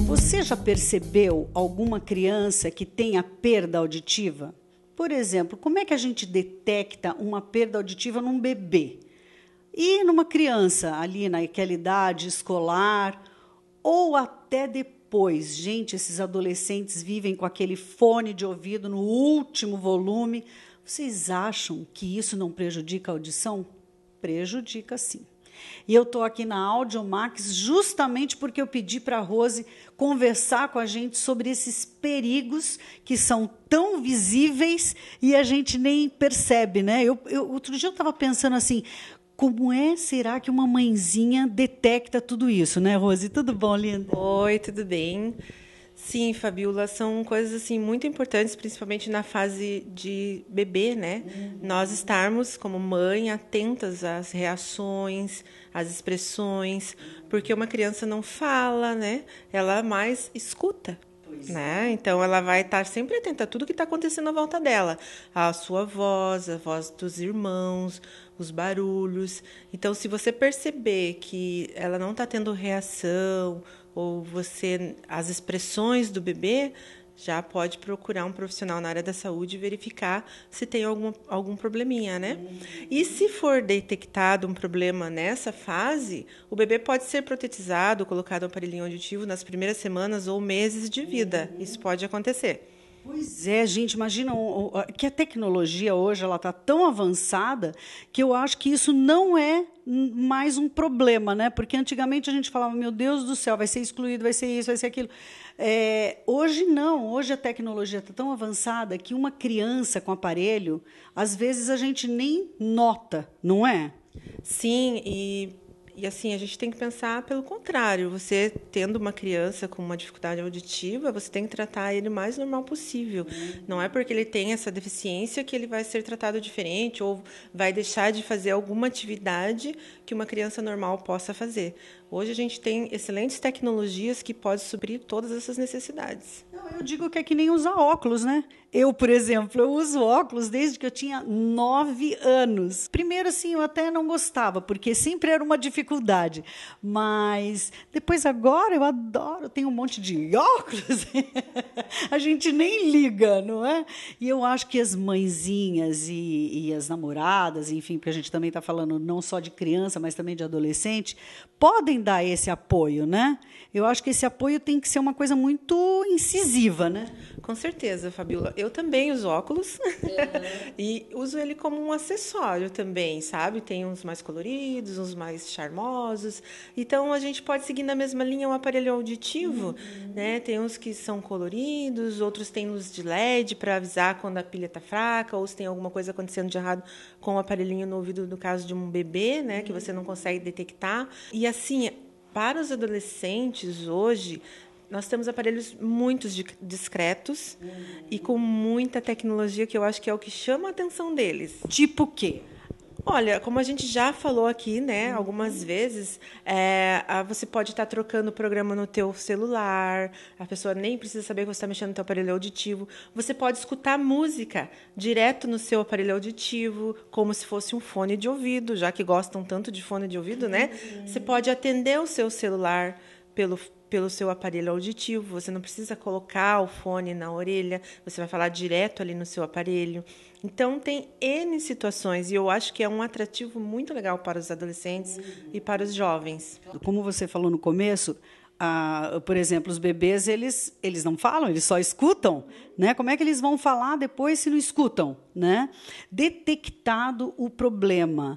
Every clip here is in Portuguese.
Você já percebeu alguma criança que tenha perda auditiva? Por exemplo, como é que a gente detecta uma perda auditiva num bebê? E numa criança ali naquela idade escolar ou até depois? Gente, esses adolescentes vivem com aquele fone de ouvido no último volume. Vocês acham que isso não prejudica a audição? Prejudica, sim. E eu estou aqui na Audiomax justamente porque eu pedi para a Rose conversar com a gente sobre esses perigos que são tão visíveis e a gente nem percebe, né? Outro dia eu estava pensando assim, será que uma mãezinha detecta tudo isso, né, Rose? Tudo bom, linda? Oi, tudo bem? Sim, Fabiola, são coisas assim muito importantes, principalmente na fase de bebê, né? Nós estarmos como mãe atentas às reações, às expressões, porque uma criança não fala, né? Ela mais escuta. Né? Então ela vai estar sempre atenta a tudo que está acontecendo à volta dela, a sua voz, a voz dos irmãos, os barulhos. Então, se você perceber que ela não está tendo reação ou as expressões do bebê, já pode procurar um profissional na área da saúde e verificar se tem algum probleminha, né? E se for detectado um problema nessa fase, o bebê pode ser protetizado, colocado um aparelhinho auditivo nas primeiras semanas ou meses de vida. Isso pode acontecer. Pois é, gente, imagina que a tecnologia hoje ela está tão avançada que eu acho que isso não é mais um problema, né? Porque antigamente a gente falava, meu Deus do céu, vai ser excluído, vai ser isso, vai ser aquilo. Hoje não, hoje a tecnologia está tão avançada que uma criança com aparelho, às vezes a gente nem nota, não é? Sim, e assim, a gente tem que pensar pelo contrário. Você tendo uma criança com uma dificuldade auditiva, você tem que tratar ele o mais normal possível. Não é porque ele tem essa deficiência que ele vai ser tratado diferente ou vai deixar de fazer alguma atividade que uma criança normal possa fazer. Hoje a gente tem excelentes tecnologias que podem suprir todas essas necessidades. Não, eu digo que é que nem usar óculos, né? Eu, por exemplo, eu uso óculos desde que eu tinha 9 anos. Primeiro, assim, eu até não gostava, porque sempre era uma dificuldade. Mas depois, agora, eu adoro. Eu tenho um monte de óculos. A gente nem liga, não é? E eu acho que as mãezinhas e as namoradas, enfim, porque a gente também está falando não só de criança, mas também de adolescente, podem dar esse apoio, né? Eu acho que esse apoio tem que ser uma coisa muito incisiva, né? Com certeza, Fabiola. Eu também uso óculos e uso ele como um acessório também, sabe? Tem uns mais coloridos, uns mais charmosos. Então, a gente pode seguir na mesma linha o aparelho auditivo, né? Tem uns que são coloridos, outros têm luz de LED para avisar quando a pilha está fraca ou se tem alguma coisa acontecendo de errado com o aparelhinho no ouvido, no caso de um bebê, né? Que você não consegue detectar. E assim, para os adolescentes hoje, nós temos aparelhos muito discretos e com muita tecnologia, que eu acho que é o que chama a atenção deles. Tipo o quê? Olha, como a gente já falou aqui, né, algumas vezes, você pode estar trocando o programa no teu celular, a pessoa nem precisa saber que você está mexendo no teu aparelho auditivo. Você pode escutar música direto no seu aparelho auditivo, como se fosse um fone de ouvido, já que gostam tanto de fone de ouvido, né? Você pode atender o seu celular pelo seu aparelho auditivo, você não precisa colocar o fone na orelha, você vai falar direto ali no seu aparelho. Então, tem N situações e eu acho que é um atrativo muito legal para os adolescentes e para os jovens. Como você falou no começo, por exemplo, os bebês, eles não falam, eles só escutam, né? Como é que eles vão falar depois se não escutam, né? Detectado o problema.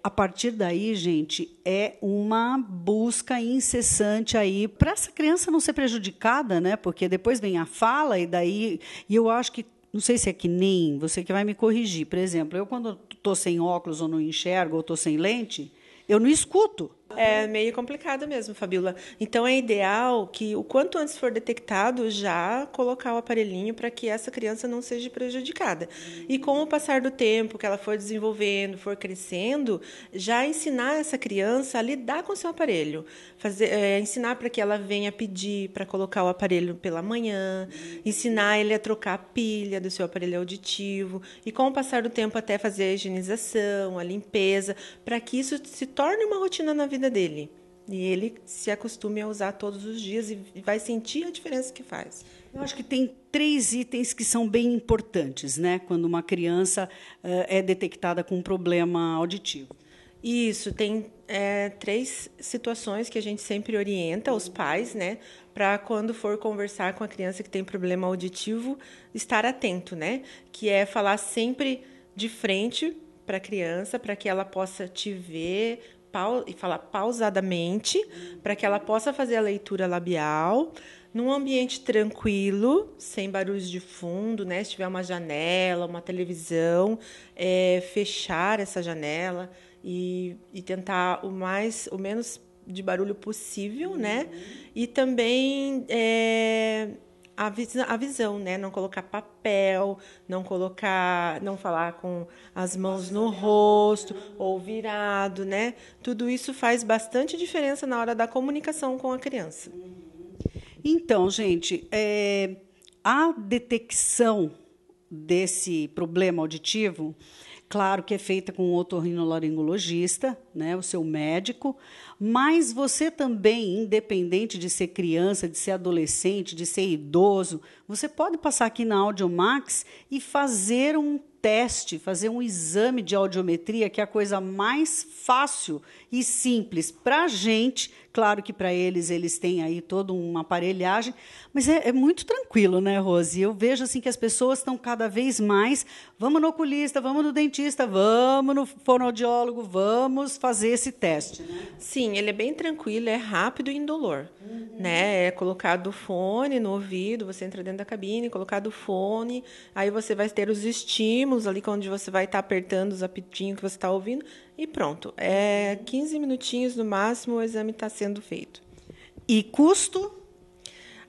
A partir daí, gente, é uma busca incessante aí para essa criança não ser prejudicada, né? Porque depois vem a fala e eu acho que, não sei se é que nem, você que vai me corrigir, por exemplo, eu quando estou sem óculos ou não enxergo ou estou sem lente, eu não escuto. É meio complicado mesmo, Fabíola. Então, é ideal que, o quanto antes for detectado, já colocar o aparelhinho para que essa criança não seja prejudicada. E com o passar do tempo, que ela for desenvolvendo, for crescendo, já ensinar essa criança a lidar com o seu aparelho. Ensinar para que ela venha pedir para colocar o aparelho pela manhã, ensinar ele a trocar a pilha do seu aparelho auditivo, e com o passar do tempo até fazer a higienização, a limpeza, para que isso se torne uma rotina na vida dele. E ele se acostume a usar todos os dias e vai sentir a diferença que faz. Eu acho que tem 3 itens que são bem importantes, né? Quando uma criança é detectada com um problema auditivo. Isso, tem 3 situações que a gente sempre orienta os pais, né? Para quando for conversar com a criança que tem problema auditivo, estar atento, né? Que é falar sempre de frente para a criança, para que ela possa te ver e falar pausadamente, para que ela possa fazer a leitura labial, num ambiente tranquilo, sem barulhos de fundo, né? Se tiver uma janela, uma televisão, fechar essa janela e tentar o menos de barulho possível, né? E também a visão, né? Não colocar papel, não falar com as mãos no rosto ou virado, né? Tudo isso faz bastante diferença na hora da comunicação com a criança. Então, gente, a detecção desse problema auditivo, claro que é feita com o otorrinolaringologista, né, o seu médico, mas você também, independente de ser criança, de ser adolescente, de ser idoso, você pode passar aqui na Audiomax e fazer um teste, fazer um exame de audiometria, que é a coisa mais fácil e simples para a gente. Claro que para eles têm aí toda uma aparelhagem, mas é muito tranquilo, né, Rose? Eu vejo assim que as pessoas estão cada vez mais, vamos no oculista, vamos no dentista, vamos no fonoaudiólogo, vamos fazer esse teste, né? Sim, ele é bem tranquilo, é rápido e indolor, né? É colocado o fone no ouvido, você entra dentro da cabine, colocado o fone, aí você vai ter os estímulos ali, onde você vai estar apertando os apitinhos que você está ouvindo, e pronto. 15 minutinhos no máximo, o exame está sendo feito. E custo?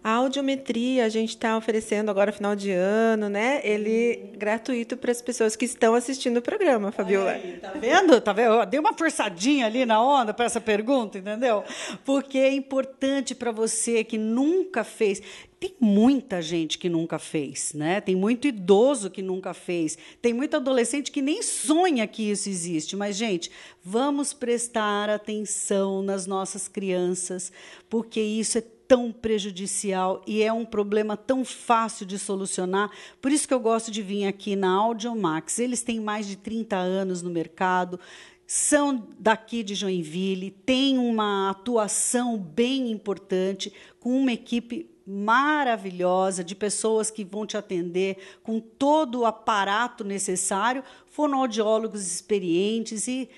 A audiometria a gente está oferecendo agora, final de ano, né? Ele gratuito para as pessoas que estão assistindo o programa, Fabiola. Tá vendo? Tá vendo? Eu dei uma forçadinha ali na onda para essa pergunta, entendeu? Porque é importante para você que nunca fez. Tem muita gente que nunca fez, né? Tem muito idoso que nunca fez. Tem muito adolescente que nem sonha que isso existe. Mas, gente, vamos prestar atenção nas nossas crianças, porque isso é tão prejudicial e é um problema tão fácil de solucionar. Por isso que eu gosto de vir aqui na Audiomax. Eles têm mais de 30 anos no mercado, são daqui de Joinville, têm uma atuação bem importante, com uma equipe maravilhosa de pessoas que vão te atender com todo o aparato necessário, fonoaudiólogos experientes e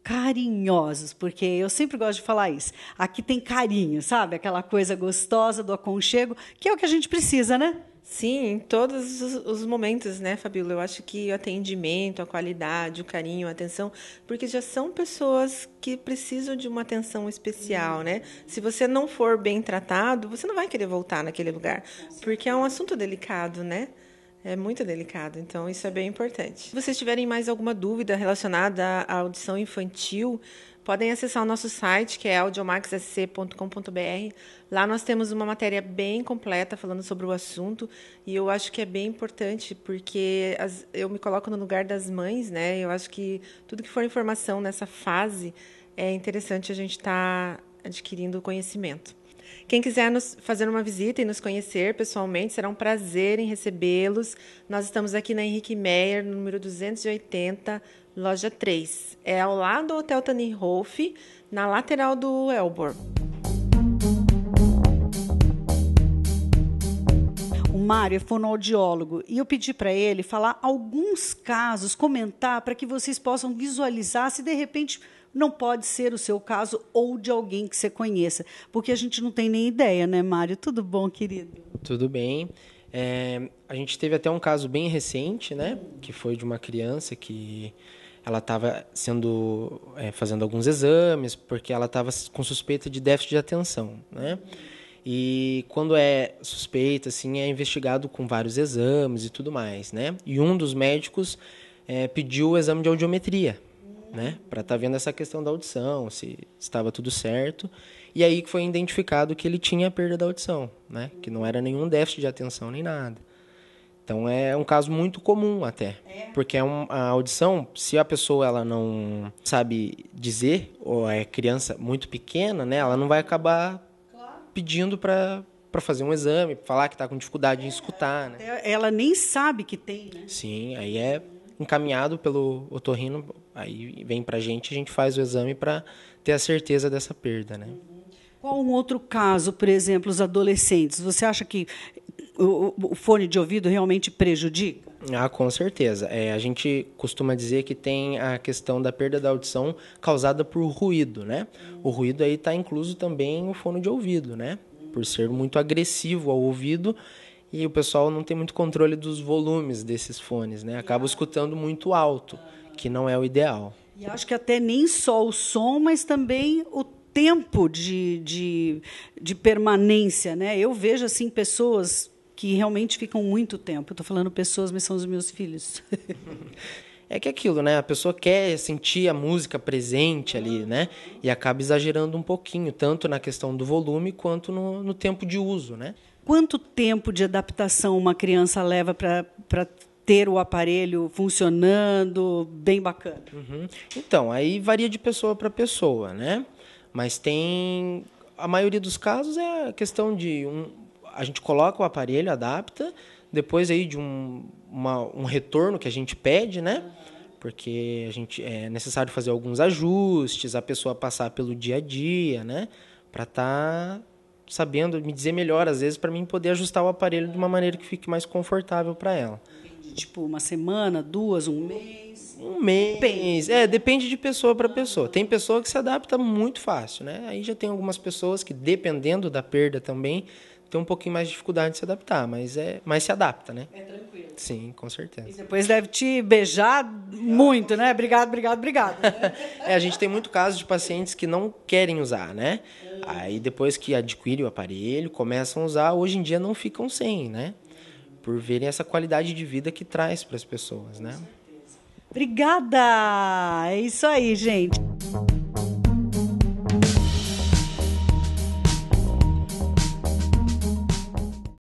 carinhosos, porque eu sempre gosto de falar isso. Aqui tem carinho, sabe? Aquela coisa gostosa do aconchego, que é o que a gente precisa, né? Sim, em todos os momentos, né, Fabíola? Eu acho que o atendimento, a qualidade, o carinho, a atenção, porque já são pessoas que precisam de uma atenção especial, né? Se você não for bem tratado, você não vai querer voltar naquele lugar, porque é um assunto delicado, né? É muito delicado, então isso é bem importante. Se vocês tiverem mais alguma dúvida relacionada à audição infantil, podem acessar o nosso site, que é audiomaxsc.com.br. Lá nós temos uma matéria bem completa falando sobre o assunto, e eu acho que é bem importante, porque eu me coloco no lugar das mães, né? Eu acho que tudo que for informação nessa fase é interessante a gente estar adquirindo conhecimento. Quem quiser fazer uma visita e nos conhecer pessoalmente, será um prazer em recebê-los. Nós estamos aqui na Henrique Meyer, no número 280, loja 3. É ao lado do Hotel Tannenhof, na lateral do Elbor. O Mário é fonoaudiólogo e eu pedi para ele falar alguns casos, comentar, para que vocês possam visualizar se de repente não pode ser o seu caso ou de alguém que você conheça, porque a gente não tem nem ideia, né, Mário? Tudo bom, querido? Tudo bem. A gente teve até um caso bem recente, né, que foi de uma criança que ela estava fazendo alguns exames, porque ela estava com suspeita de déficit de atenção, né? E quando é suspeita, assim, é investigado com vários exames e tudo mais, né? E um dos médicos pediu o exame de audiometria, né? Para estar vendo essa questão da audição, se estava tudo certo. E aí foi identificado que ele tinha perda da audição, né? Que não era nenhum déficit de atenção nem nada. Então é um caso muito comum até, porque a audição, se a pessoa ela não sabe dizer, ou é criança muito pequena, né? Ela não vai acabar pedindo para fazer um exame, falar que está com dificuldade em escutar, né? Ela nem sabe que tem, né? Sim, aí é encaminhado pelo otorrino, aí vem para a gente faz o exame para ter a certeza dessa perda, né? Qual um outro caso, por exemplo, os adolescentes? Você acha que o fone de ouvido realmente prejudica? Ah, com certeza. A gente costuma dizer que tem a questão da perda da audição causada por ruído, né? O ruído aí está incluso também o fone de ouvido, né? Por ser muito agressivo ao ouvido e o pessoal não tem muito controle dos volumes desses fones, né? Acaba escutando muito alto, que não é o ideal. E acho que até nem só o som, mas também o tempo de permanência, né? Eu vejo assim pessoas que realmente ficam muito tempo. Eu estou falando pessoas, mas são os meus filhos. É que é aquilo, né? A pessoa quer sentir a música presente ali, né? E acaba exagerando um pouquinho, tanto na questão do volume quanto no tempo de uso, né? Quanto tempo de adaptação uma criança leva para ter o aparelho funcionando bem bacana? Então, aí varia de pessoa para pessoa, né? Mas a maioria dos casos é a questão de a gente coloca o aparelho, adapta, depois aí de um retorno que a gente pede, né? Porque é necessário fazer alguns ajustes, a pessoa passar pelo dia a dia, né? Para estar sabendo me dizer melhor, às vezes, para mim poder ajustar o aparelho de uma maneira que fique mais confortável para ela. Tipo, uma semana, 2, um mês? Um mês. Depende de pessoa para pessoa. Tem pessoa que se adapta muito fácil, né? Aí já tem algumas pessoas que, dependendo da perda também, tem um pouquinho mais de dificuldade de se adaptar, mas se adapta, né? É tranquilo. Sim, com certeza. E depois deve te beijar muito, né? Obrigado. Né? A gente tem muito caso de pacientes que não querem usar, né? Aí depois que adquirem o aparelho, começam a usar, hoje em dia não ficam sem, né? Por verem essa qualidade de vida que traz para as pessoas, né? Obrigada! É isso aí, gente.